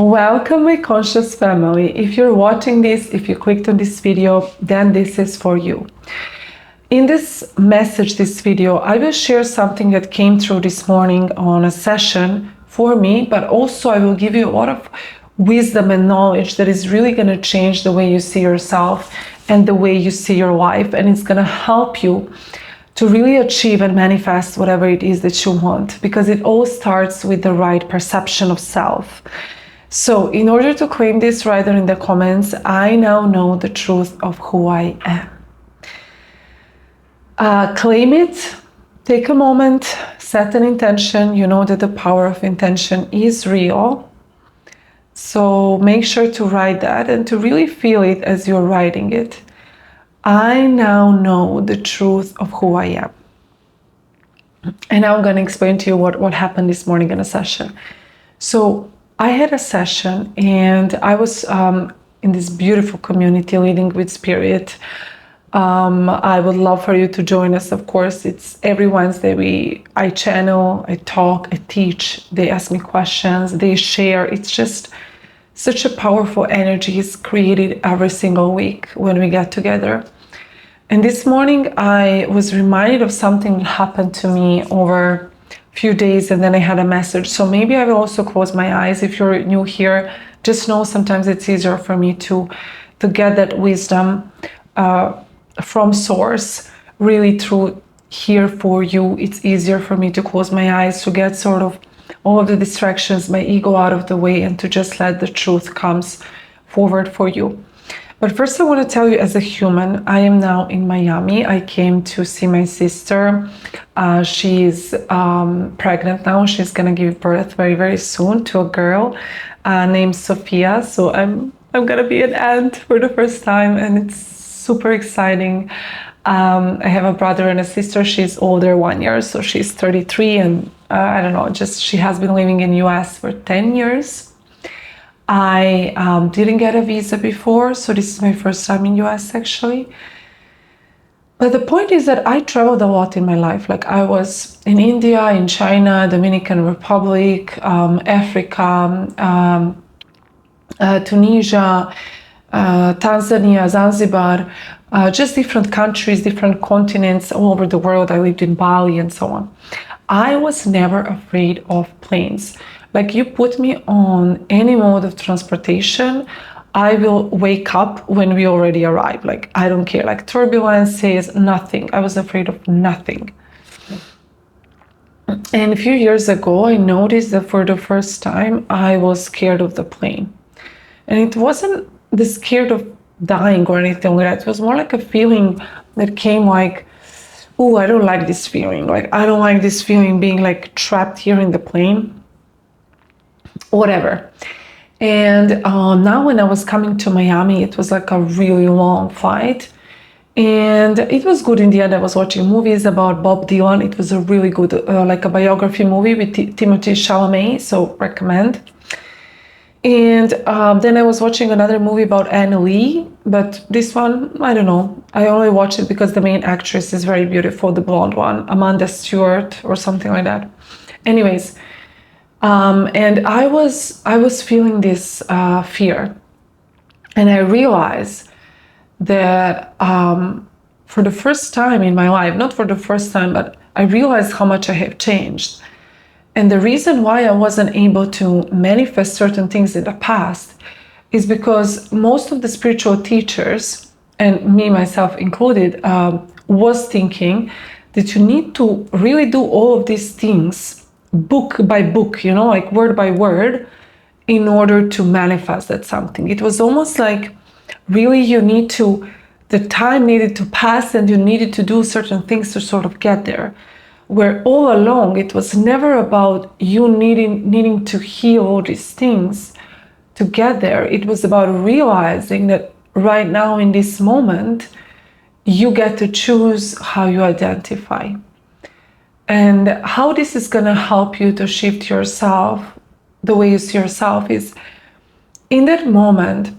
Welcome, my conscious family. If you're watching this, if you clicked on this video, then this is for you. In this message, this video, I will share something that came through this morning on a session for me, but also I will give you a lot of wisdom and knowledge that is really going to change the way you see yourself and the way you see your life, and it's going to help you to really achieve and manifest whatever it is that you want, because it all starts with the right perception of self. So in order to claim this, write it in the comments, I now know the truth of who I am. Claim it, take a moment, set an intention. You know that the power of intention is real. So make sure to write that and to really feel it as you're writing it. I now know the truth of who I am. And now I'm going to explain to you what happened this morning in a session. So I had a session and I was in this beautiful community, Leading with Spirit. I would love for you to join us. Of course, it's every Wednesday I channel, I talk, I teach, they ask me questions, they share. It's just such a powerful energy is created every single week when we get together. And this morning I was reminded of something that happened to me over few days, and then I had a message. So maybe I will also close my eyes. If you're new here, just know sometimes it's easier for me to get that wisdom from source really through here for you. It's easier for me to close my eyes, to get sort of all of the distractions, my ego out of the way, and to just let the truth comes forward for you. But first I want to tell you, as a human, I am now in Miami. I came to see my sister. She's pregnant now. She's going to give birth very, very soon to a girl named Sophia. So I'm going to be an aunt for the first time, and it's super exciting. I have a brother and a sister. She's older 1 year, so she's 33, and I don't know, just she has been living in US for 10 years. I didn't get a visa before, so this is my first time in US actually. But the point is that I traveled a lot in my life. Like I was in India, in China, Dominican Republic, Africa, Tunisia, Tanzania, Zanzibar, just different countries, different continents all over the world. I lived in Bali and so on. I was never afraid of planes. Like you put me on any mode of transportation, I will wake up when we already arrive. Like I don't care, like turbulences, nothing. I was afraid of nothing. And a few years ago, I noticed that for the first time, I was scared of the plane. And it wasn't the scared of dying or anything like that. It was more like a feeling that came like, oh, I don't like this feeling. Like I don't like this feeling being like trapped here in the plane. Whatever. And now when I was coming to Miami, it was like a really long flight, and it was good in the end. I was watching movies about Bob Dylan. It was a really good like a biography movie with Timothée Chalamet, so recommend. And then I was watching another movie about Anne Lee, but this one, I don't know, I only watched it because the main actress is very beautiful, the blonde one, Amanda Stewart or something like that. Anyways, and I was feeling this fear, and I realized that for the first time in my life, not for the first time, but I realized how much I have changed. And the reason why I wasn't able to manifest certain things in the past is because most of the spiritual teachers, and me myself included, was thinking that you need to really do all of these things book by book, you know, like word by word, in order to manifest that something. It was almost like really the time needed to pass and you needed to do certain things to sort of get there. Where all along it was never about you needing to heal all these things to get there. It was about realizing that right now in this moment, you get to choose how you identify. And how this is going to help you to shift yourself, the way you see yourself, is in that moment,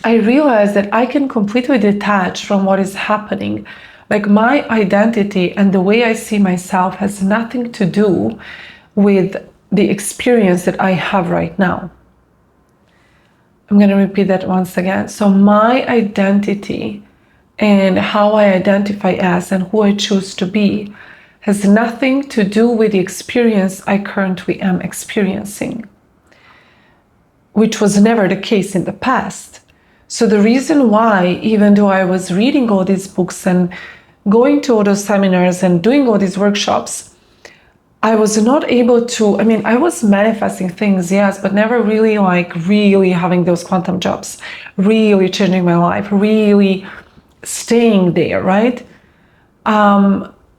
I realized that I can completely detach from what is happening. Like my identity and the way I see myself has nothing to do with the experience that I have right now. I'm going to repeat that once again. So my identity and how I identify as and who I choose to be has nothing to do with the experience I currently am experiencing, which was never the case in the past. So the reason why, even though I was reading all these books and going to all those seminars and doing all these workshops, I was not able to, I mean, I was manifesting things, yes, but never really really having those quantum jobs, really changing my life, really staying there, right?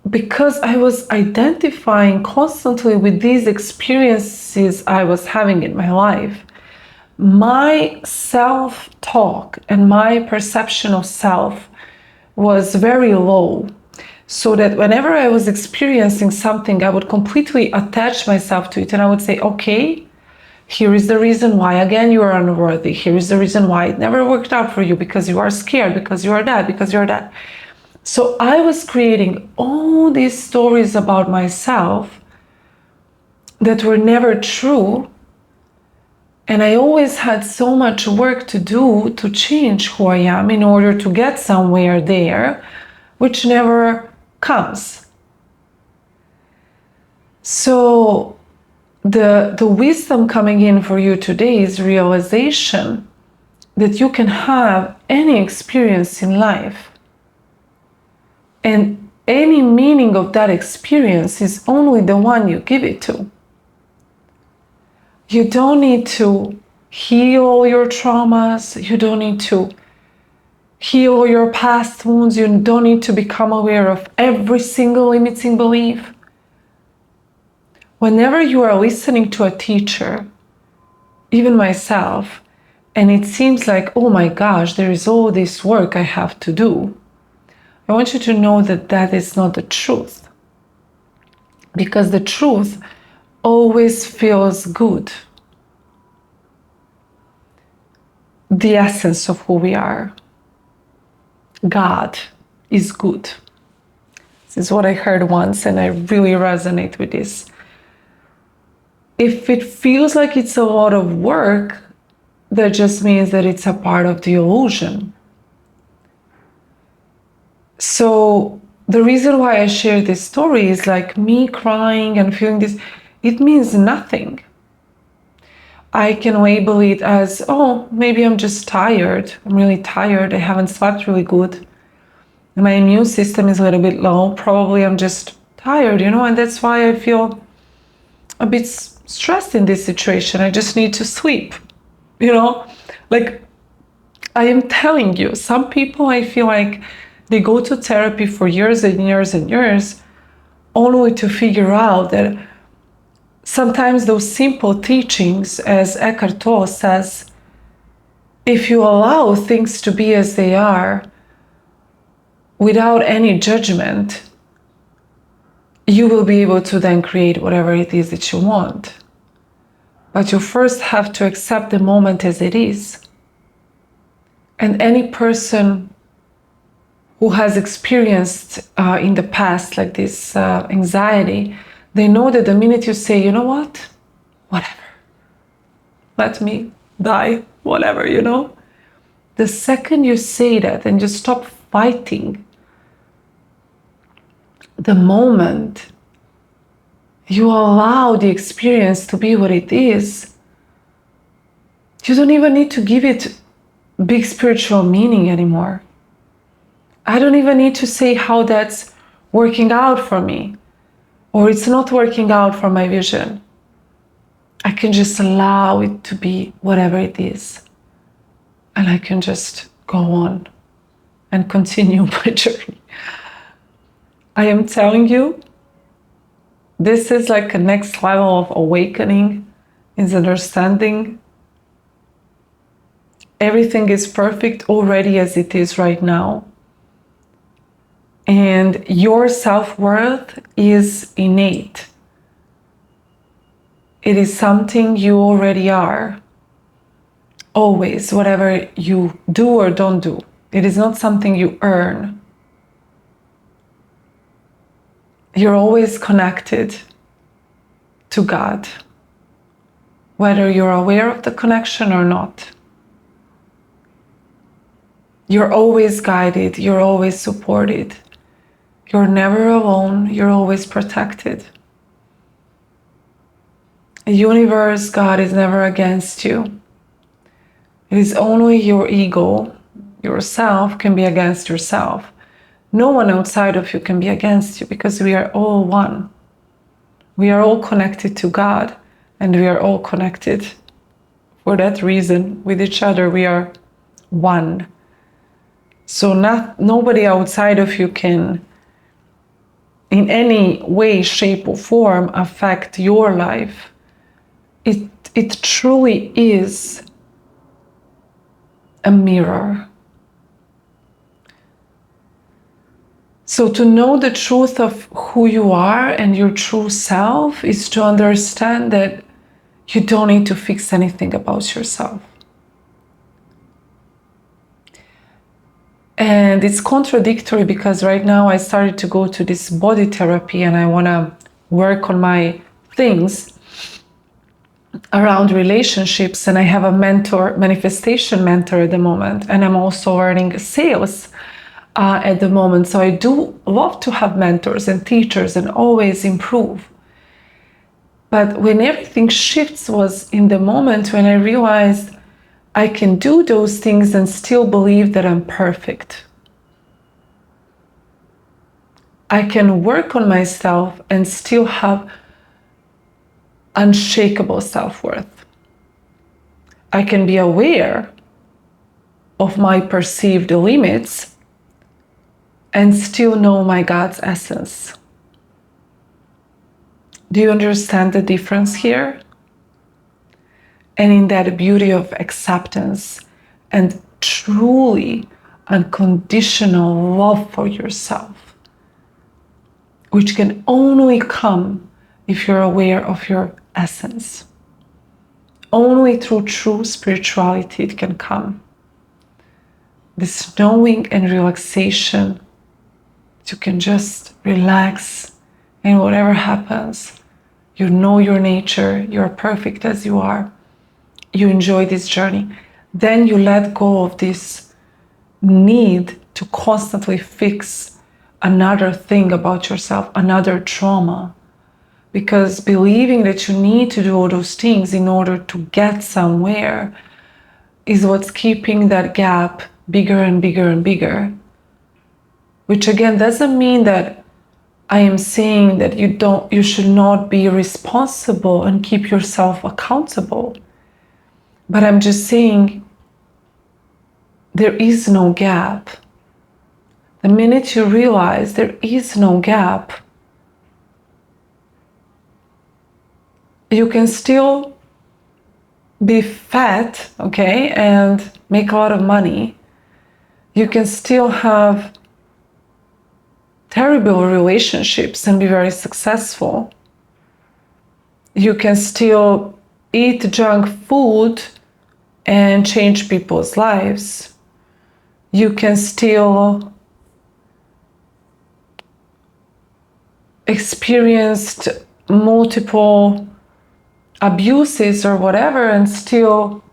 Because I was identifying constantly with these experiences I was having in my life. My self-talk and my perception of self was very low, so that whenever I was experiencing something, I would completely attach myself to it, and I would say, okay, here is the reason why, again, you are unworthy. Here is the reason why it never worked out for you, because you are scared, because you are that, because you're that. So I was creating all these stories about myself that were never true. And I always had so much work to do to change who I am in order to get somewhere there, which never comes. So the wisdom coming in for you today is realization that you can have any experience in life, and any meaning of that experience is only the one you give it to. You don't need to heal all your traumas. You don't need to heal all your past wounds. You don't need to become aware of every single limiting belief. Whenever you are listening to a teacher, even myself, and it seems like, oh my gosh, there is all this work I have to do, I want you to know that that is not the truth. Because the truth always feels good. The essence of who we are. God is good. This is what I heard once, and I really resonate with this. If it feels like it's a lot of work, that just means that it's a part of the illusion. So the reason why I share this story is like me crying and feeling this, it means nothing. I can label it as, oh, maybe I'm just tired. I'm really tired. I haven't slept really good. My immune system is a little bit low. Probably I'm just tired, and that's why I feel a bit stressed in this situation. I just need to sleep, Like, I am telling you, some people, I feel like they go to therapy for years and years and years, only to figure out that sometimes those simple teachings, as Eckhart Tolle says, if you allow things to be as they are, without any judgment, you will be able to then create whatever it is that you want. But you first have to accept the moment as it is. And any person who has experienced in the past like this anxiety, they know that the minute you say, you know what, whatever, let me die, whatever, the second you say that and you stop fighting, the moment you allow the experience to be what it is, you don't even need to give it big spiritual meaning anymore. I don't even need to say how that's working out for me, or it's not working out for my vision. I can just allow it to be whatever it is. And I can just go on and continue my journey. I am telling you, this is like a next level of awakening, is understanding everything is perfect already as it is right now. And your self-worth is innate. It is something you already are. Always, whatever you do or don't do. It is not something you earn. You're always connected to God, whether you're aware of the connection or not. You're always guided, you're always supported. You're never alone, you're always protected. The universe, God is never against you. It is only your ego, yourself, can be against yourself. No one outside of you can be against you because we are all one. We are all connected to God, and we are all connected for that reason with each other. We are one. So nobody outside of you can in any way, shape, or form affect your life. It truly is a mirror. So to know the truth of who you are and your true self is to understand that you don't need to fix anything about yourself. And it's contradictory because right now I started to go to this body therapy and I want to work on my things around relationships, and I have a manifestation mentor at the moment, and I'm also learning sales at the moment. So I do love to have mentors and teachers and always improve. But when everything shifts was in the moment when I realized I can do those things and still believe that I'm perfect. I can work on myself and still have unshakable self-worth. I can be aware of my perceived limits and still know my God's essence. Do you understand the difference here? And in that beauty of acceptance and truly unconditional love for yourself, which can only come if you're aware of your essence. Only through true spirituality it can come. This knowing and relaxation, you can just relax, and whatever happens, you know your nature, you're perfect as you are, you enjoy this journey. Then you let go of this need to constantly fix another thing about yourself, another trauma. Because believing that you need to do all those things in order to get somewhere is what's keeping that gap bigger and bigger and bigger. Which again doesn't mean that I am saying that you should not be responsible and keep yourself accountable. But I'm just saying there is no gap. The minute you realize there is no gap, you can still be fat, okay, and make a lot of money. You can still have terrible relationships and be very successful. You can still eat junk food and change people's lives. You can still experience multiple abuses or whatever and still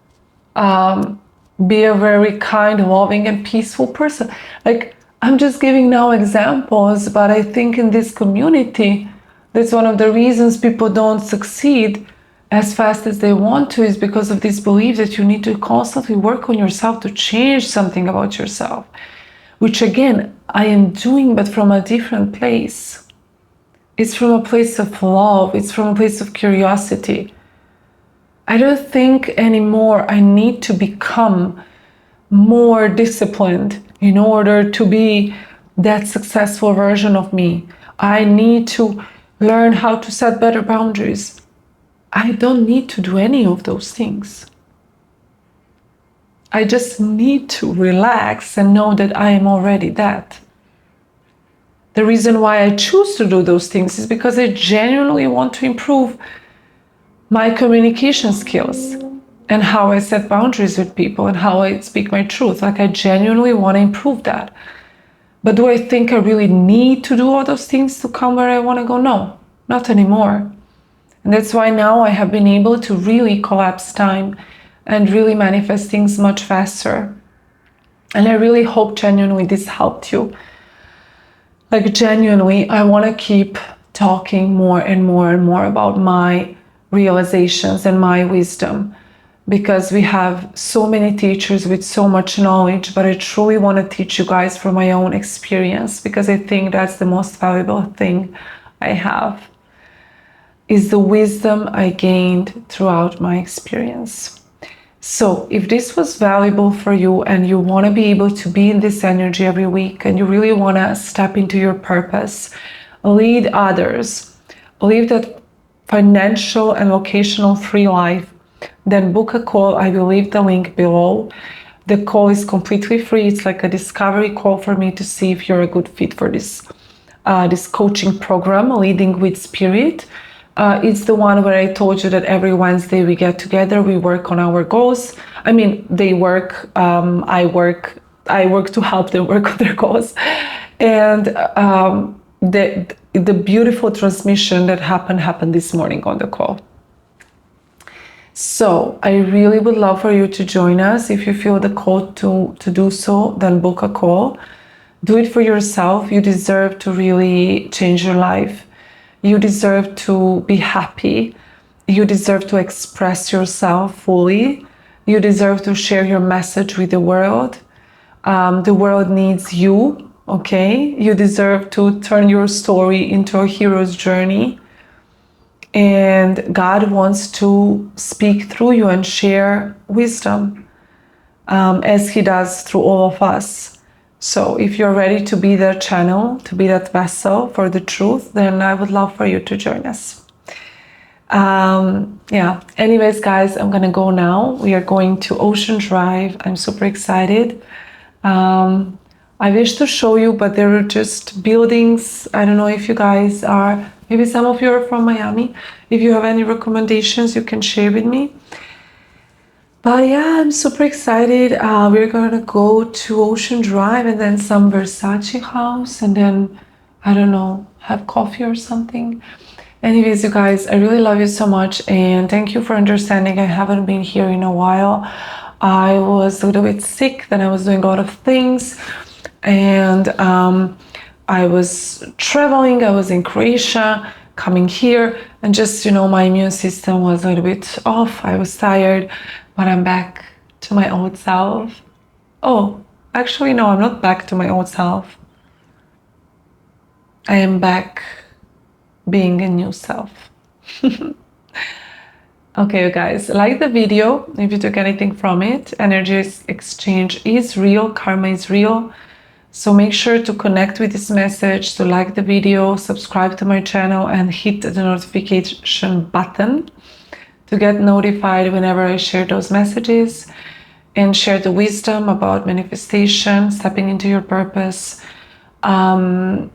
be a very kind, loving, and peaceful person. Like, I'm just giving now examples, but I think in this community, that's one of the reasons people don't succeed as fast as they want to, is because of this belief that you need to constantly work on yourself to change something about yourself, which again, I am doing, but from a different place. It's from a place of love. It's from a place of curiosity. I don't think anymore I need to become more disciplined in order to be that successful version of me. I need to learn how to set better boundaries. I don't need to do any of those things. I just need to relax and know that I am already that. The reason why I choose to do those things is because I genuinely want to improve my communication skills and how I set boundaries with people and how I speak my truth. Like, I genuinely want to improve that. But do I think I really need to do all those things to come where I want to go? No, not anymore. And that's why now I have been able to really collapse time and really manifest things much faster. And I really hope genuinely this helped you. Like genuinely, I want to keep talking more and more and more about my realizations and my wisdom, because we have so many teachers with so much knowledge, but I truly want to teach you guys from my own experience, because I think that's the most valuable thing I have, is the wisdom I gained throughout my experience. So if this was valuable for you and you want to be able to be in this energy every week and you really want to step into your purpose, lead others, live that financial and locational free life, then book a call. I will leave the link below. The call is completely free. It's like a discovery call for me to see if you're a good fit for this coaching program, Leading with Spirit. It's the one where I told you that every Wednesday we get together, we work on our goals. I mean, they work, I work to help them work on their goals. And the beautiful transmission that happened this morning on the call. So I really would love for you to join us. If you feel the call to do so, then book a call. Do it for yourself. You deserve to really change your life. You deserve to be happy. You deserve to express yourself fully. You deserve to share your message with the world. The world needs you, okay? You deserve to turn your story into a hero's journey. And God wants to speak through you and share wisdom, as He does through all of us. So if you're ready to be that channel, to be that vessel for the truth, then I would love for you to join us. Yeah, anyways, guys, I'm gonna go now. We are going to Ocean Drive. I'm super excited. I wish to show you, but there are just buildings. I don't know if you guys are, maybe some of you are from Miami. If you have any recommendations, you can share with me. But yeah, I'm super excited. We're gonna go to Ocean Drive and then some Versace house, and then, I don't know, have coffee or something. Anyways, you guys, I really love you so much, and thank you for understanding. I haven't been here in a while. I was a little bit sick, then I was doing a lot of things, and I was traveling. I was in Croatia, coming here, and just, you know, my immune system was a little bit off. I was tired, but I'm back to my old self. Oh, actually, no, I'm not back to my old self. I am back being a new self. Okay, you guys, like the video if you took anything from it. Energy exchange is real, karma is real. So make sure to connect with this message, to like the video, subscribe to my channel, and hit the notification button to get notified whenever I share those messages and share the wisdom about manifestation, stepping into your purpose. And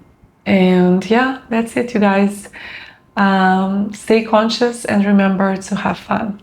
yeah, that's it, you guys. Stay conscious and remember to have fun.